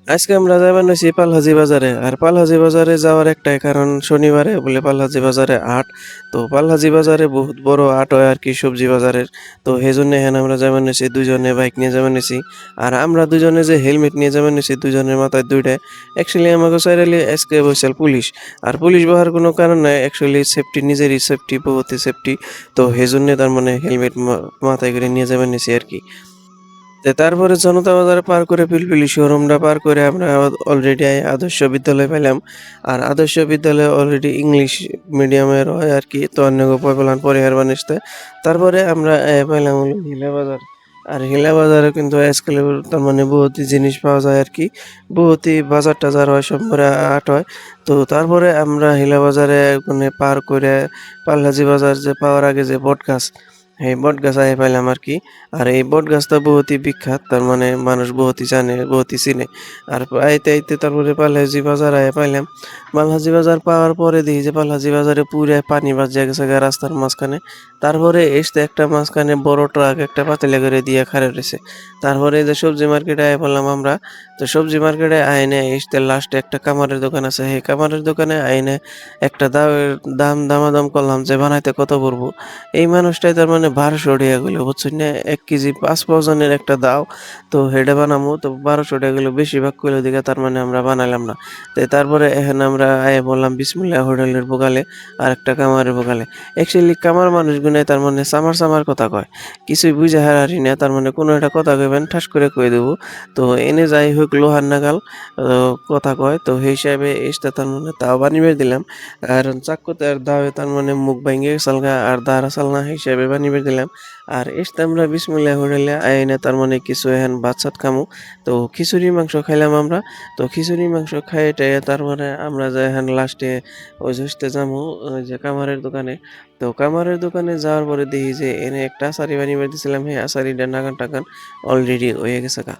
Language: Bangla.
আজকে আমরা যাইবার হইছি পালহাজি বাজারে। আর পালহাজি বাজারে যাওয়ার একটাই কারণ শনিবারে বলে পালহাজি বাজারে হাট। তো পালহাজি বাজারে বহুত বড় হাট হয় আরকি সবজি বাজারের। তো হেজন্য এখানে আমরা যাইবার নিছি ২ জনে বাইক নিয়ে যাইবার নিছি। আর আমরা ২ জনে যে হেলমেট নিয়ে যাইবার নিছি ২ জনের মাথায় ২ টা। অ্যাকচুয়ালি আমাকে চাইরালি আজকে বইছাল পুলিশ। আর পুলিশ বহার কোনো কারণ নাই। অ্যাকচুয়ালি সেফটি নিজেরই সেফটি বহুতই সেফটি। তো হেজন্যে তার মানে হেলমেট মাথায় করে নিয়ে যাইবার নিছি আরকি। তারপরে জনতা বাজার পার করে পিলপিলি শোরুমটা পার করে আমরা অলরেডি আদর্শ বিদ্যালয় পাইলাম। আর আদর্শ বিদ্যালয়ে অলরেডি ইংলিশ মিডিয়ামের হয় আরকি। তো অন্যগো পয়পলান পরিহার বানিসতে। তারপরে আমরা পাইলাম হলো হিলা বাজার। আর হিলা বাজারে কিন্তু আজকাল তার মানে বহুতই জিনিস পাওয়া যায় আরকি। বহুতই বাজার-টাজার হয় সব ভরে হাট হয়। তো তারপরে আমরা হিলা বাজারে মানে পার করে পাল্লাজি বাজার যে পাওয়ার আগে যে বটগাছ, এই বটগাছ আইয়া পাইলাম আরকি। আর এই বটগাছটা বহুতই বিখ্যাত। তার মানে মানুষ বহুতই জানে, বহুতই চিনে। আর আইতে তারপরে পালহাজি বাজার আইয়া পাইলাম। পালহাজি বাজার পাওয়ার পরে দেখি যে পালহাজি বাজারে পুরা পানি বাজিয়া গেছে গা রাস্তার মাঝখানে। তারপরে এসতে একটা মাঝখানে বড় ট্রাক একটা পাতিলা করে দিয়া খাড়া রইছে। তারপরে এই যে সবজি মার্কেটে আইয়া পড়লাম আমরা। তো সবজি মার্কেটে আইনে এসতে লাস্টে একটা কামারের দোকান আছে। সেই কামারের দোকানে আইনে একটা দামাদাম করলাম যে বানাইতে কত পড়বো? এই মানুষটাই তার মানে ১২০০ টাকা কইলো বুঝছেন না? ১ কেজি ৫ ওজনের একটা দাও। তো হেডা বানামু তো ১২০০ টাকা কইলো বেশিরভাগ কইলো দিকে তার মানে আমরা বানাইলাম না। তারপরে এখানে আমরা আইয়া বললাম বিসমিল্লাহ হোটেলের বোগালে আরেকটা কামারের বোগালে। অ্যাকচুয়ালি কামার মানুষগুলাই তার মানে চামার কথা কয়। কিছুই বুঝা হারারি না তার মানে কোনো একটা কথা কইবেন ঠাস করে কয়ে দেবো। তো এনে যাই হোক লোহার নাগাল কথা কয়। তো সেই হিসাবে এসটা তার মানে তাও বানিয়ে দিলাম। আর চাক্কুতে আর দাওয়ে তার মানে মুখ ভাইঙ্গে গেছাল গা আর দাঁড় আসাল না হিসাবে বানিয়ে দিলাম। আর এসতে আমরা বিসমিল্লাহ হোটেলে আইনা তার মানে কিছু এহেন ভাত-সাত খামু। তো খিচুড়ি মাংস খাইলাম আমরা। তো খিচুড়ি মাংস খাইয়ে-টাইয়ে তারপরে আমরা যাই এখান লাস্টে ওই জুসতে যামু ওই যে কামারের দোকানে। তো কামারের দোকানে যাওয়ার পরে দেখি যে এনে একটা আচারি বানিয়ে দিছিলাম, সেই আচারিটা নাগান-টাগান অলরেডি হয়ে গেছে গা।